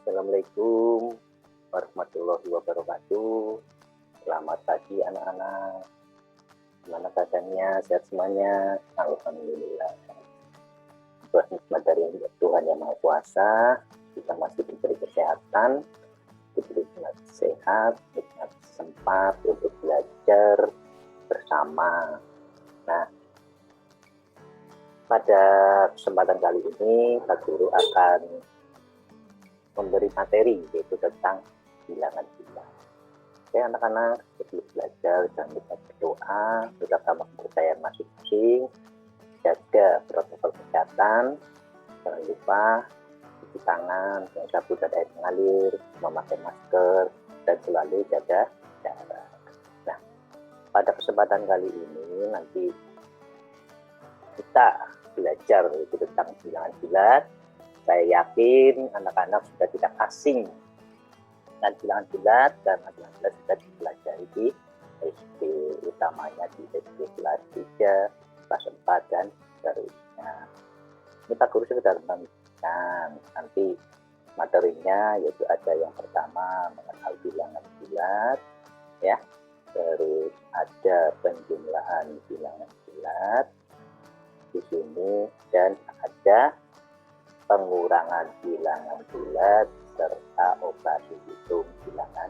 Assalamualaikum warahmatullahi wabarakatuh. Selamat pagi anak-anak. Gimana keadaannya? Sehat semuanya? Alhamdulillah. Buat nikmat dari Tuhan Yang Maha Kuasa, kita masih diberi kesehatan, diberi sehat, nikmat sempat untuk belajar bersama. Nah, pada kesempatan kali ini, Pak Guru akan memberi materi yaitu tentang bilangan-bilangan. Oke anak-anak, sebelum belajar jangan lupa berdoa, tetap sama kepercayaan masing-masing, jaga protokol kesehatan, jangan lupa cuci tangan, jangan sabun dan air mengalir, memakai masker, dan selalu jaga jarak. Nah, pada kesempatan kali ini nanti kita belajar yaitu tentang bilangan bulat. Saya yakin anak-anak sudah tidak asing dengan bilangan bulat karena bilangan bulat sudah dipelajari di SD, utamanya di SD kelas 3, kelas 4, dan seterusnya. Ini Pak Guru sudah memberikan nanti materinya, yaitu ada yang pertama mengenal bilangan bulat, ya, terus ada penjumlahan bilangan bulat di sini, dan ada pengurangan bilangan bulat serta operasi hitung bilangan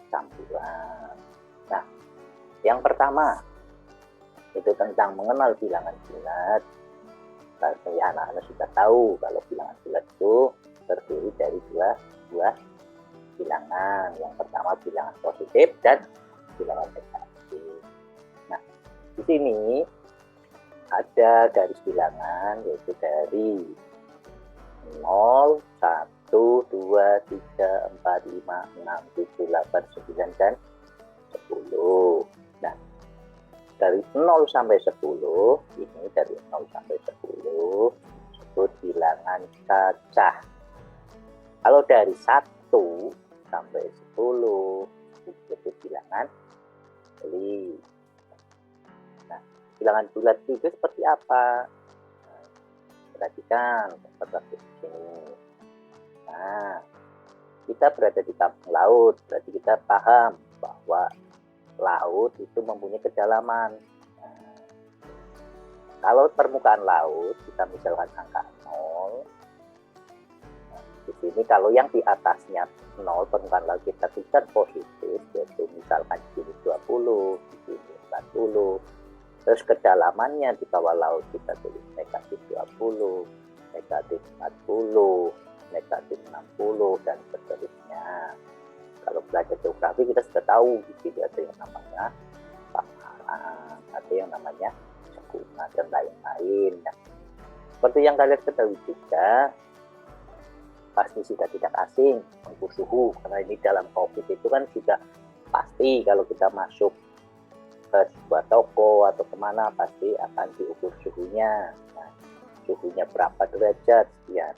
campuran. Nah, yang pertama itu tentang mengenal bilangan bulat. Pasti anak-anak sudah tahu kalau bilangan bulat itu terdiri dari dua bilangan. Yang pertama bilangan positif dan bilangan negatif. Nah, di sini ada garis bilangan yaitu dari 0, 1, 2, 3, 4, 5, 6, 7, 8, 9, dan 10. Nah, dari 0 sampai 10, ini dari 0 sampai 10 disebut bilangan cacah. Kalau dari 1 sampai 10 disebut bilangan beli. Bilangan bulat itu seperti apa? Perhatikan seperti ini. Nah, kita berada di kampung laut, berarti kita paham bahwa laut itu mempunyai kedalaman. Nah, kalau permukaan laut kita misalkan angka 0, nah, di sini kalau yang di atasnya 0 permukaan laut kita tuliskan positif, yaitu misalkan di sini 20, di sini 40. Terus kedalamannya di bawah laut kita tulis negatif 20, negatif 40, negatif 60, dan seterusnya. Kalau belajar geografi kita sudah tahu di sini ada yang namanya paparan, ada yang namanya cekungan, dan lain-lain. Nah, seperti yang kalian ketahui juga, pasti sudah tidak asing mengukur suhu, karena ini dalam COVID itu kan sudah pasti kalau kita masuk ke sebuah toko atau kemana pasti akan diukur suhunya. Nah, suhunya berapa derajat sekian.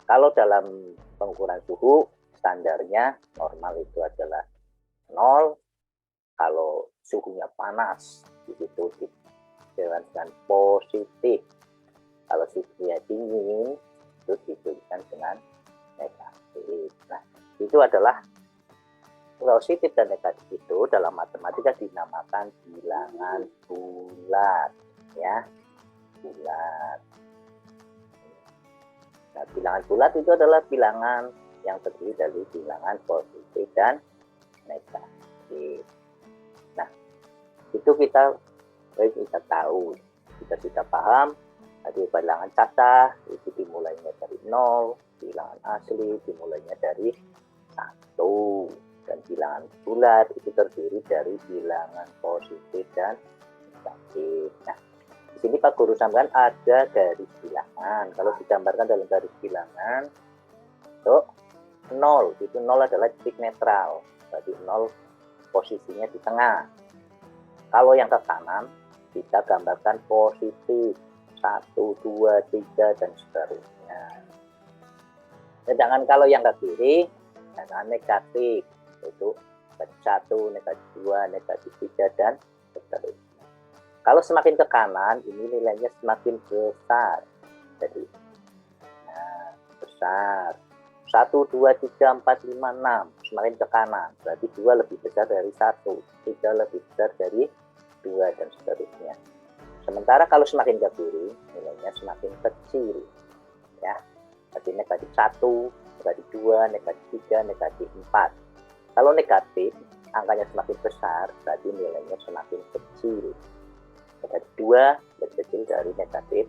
Kalau dalam pengukuran suhu standarnya normal itu adalah 0. Kalau suhunya panas di situ dituliskan positif. Kalau suhunya dingin itu dituliskan dengan negatif. Nah, itu adalah positif dan negatif itu dalam matematika dinamakan bilangan bulat, ya, bulat. Nah, bilangan bulat itu adalah bilangan yang terdiri dari bilangan positif dan negatif. Nah, itu kita tahu, kita sudah paham. Tadi bilangan cacah itu dimulainya dari 0, bilangan asli dimulainya dari 1. Dan bilangan bulat itu terdiri dari bilangan positif dan negatif. Nah, di sini Pak Guru sampaikan ada garis bilangan. Kalau digambarkan dalam garis bilangan, itu 0. Itu 0 adalah titik netral. Berarti 0 posisinya di tengah. Kalau yang ke kanan, kita gambarkan positif. 1, 2, 3, dan seterusnya. Sedangkan kalau yang ke kiri, adalah negatif. Itu negatif 1, negatif 2, negatif 3, dan seterusnya. Kalau semakin ke kanan, ini nilainya semakin besar. Jadi, nah, besar. 1, 2, 3, 4, 5, 6. Semakin ke kanan, berarti 2 lebih besar dari 1. 3 lebih besar dari 2, dan seterusnya. Sementara kalau semakin ke kiri, nilainya semakin kecil. Ya, berarti negatif 1, negatif 2, negatif 3, negatif 4. Kalau negatif, angkanya semakin besar, berarti nilainya semakin kecil. Negatif 2 lebih kecil dari negatif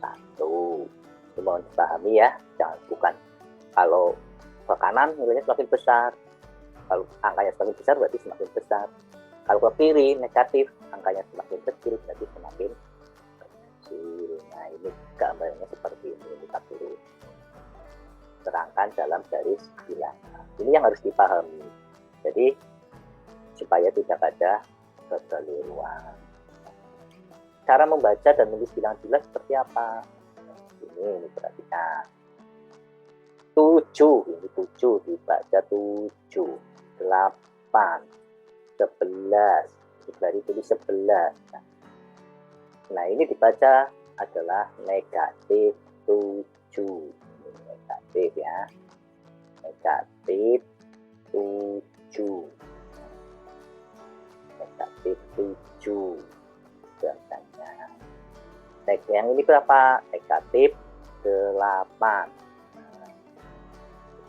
1. Itu mohon dipahami ya, jangan bukan kalau ke kanan nilainya semakin besar. Kalau angkanya semakin besar berarti semakin besar. Kalau ke kiri negatif, angkanya semakin kecil berarti semakin kecil. Nah, ini gambarnya seperti ini, kita perlu terangkan dalam garis bilangan. Ini yang harus dipahami. Jadi supaya tidak ada kekeliruan. Cara membaca dan menulis bilangan jumlah seperti apa? Ini perhatikan. 7, ini 7 dibaca 7, 8, 11, diberi tulis 11. Nah, ini dibaca adalah negatif 7. Ini negatif ya. Negatif 7. Negatif 7. Contohnya. Yang ini berapa? Negatif 8.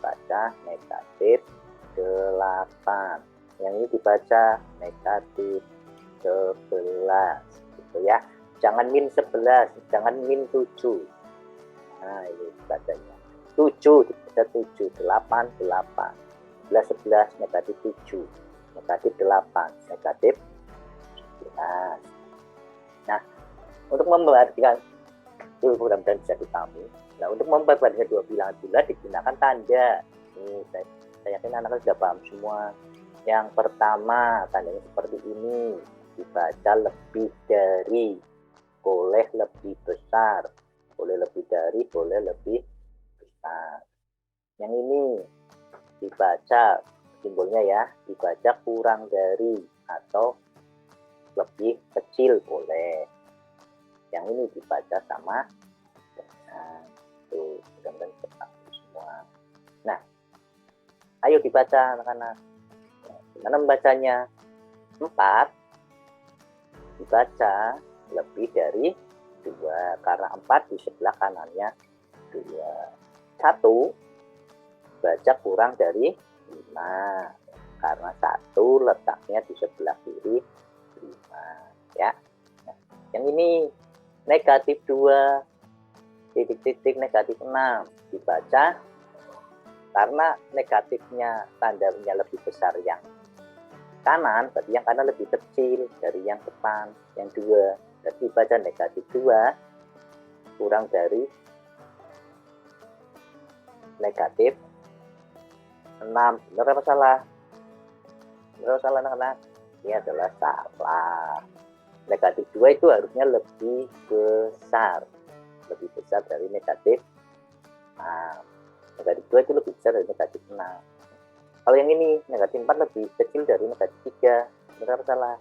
Baca negatif 8. Yang ini dibaca negatif 11 gitu ya. Jangan min 11, jangan min 7. Nah, ini bacanya 7 dibaca 7, 8, 8, 11, 11, negatif 7, negatif 8, negatif 11. Nah, untuk memperhatikan itu mudah-mudahan bisa dipahami. Nah, untuk memperbandingkan dua bilangan jumlah digunakan tanda. Ini saya yakin anak-anak sudah paham semua. Yang pertama, tandanya seperti ini. Dibaca lebih dari, boleh lebih besar. Boleh lebih dari, boleh lebih besar. Yang ini dibaca, simbolnya ya, dibaca kurang dari atau lebih kecil boleh. Yang ini dibaca sama dengan. Tuh, mudah-mudahan terpahami semua. Nah, ayo dibaca anak-anak. Gimana membacanya? 4 dibaca lebih dari 2 karena 4 di sebelah kanannya 2. 1 baca kurang dari 5 karena 1 letaknya di sebelah kiri 5 ya. Nah, yang ini negatif 2 titik-titik negatif 6 dibaca karena negatifnya tandanya lebih besar yang kanan, berarti yang kanan lebih kecil dari yang depan, yang 2. Jadi dibaca negatif 2 kurang dari negatif 6. Benar apa salah? Benar apa salah anak-anak? Ini adalah salah. Negatif 2 itu harusnya lebih besar. Lebih besar dari negatif 6. Negatif 2 itu lebih besar dari negatif 6. Kalau yang ini, negatif 4 lebih kecil dari negatif 3. Benar apa salah?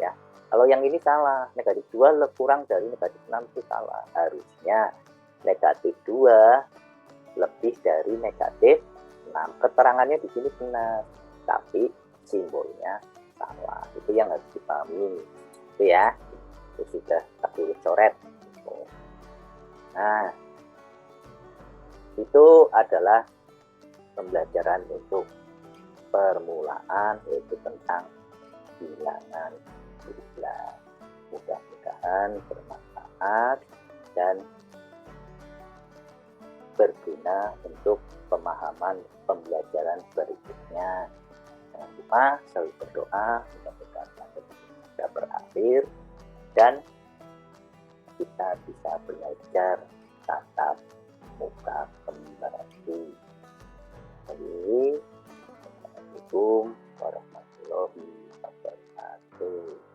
Ya. Kalau yang ini salah, negatif 2 kurang dari negatif 6 itu salah. Harusnya negatif 2 lebih dari negatif 6. Keterangannya di sini benar, tapi simbolnya salah. Itu yang harus dipahami. Itu ya. Itu sudah tak boleh coret. Nah, itu adalah pembelajaran untuk permulaan, yaitu tentang bilangan jumlah. Mudah-mudahan bermanfaat dan berguna untuk pemahaman pembelajaran berikutnya. Jangan lupa selalu berdoa, mudah-mudahan pandemi bisa berakhir dan kita bisa belajar tatap muka kembali. Assalamualaikum warahmatullahi wabarakatuh.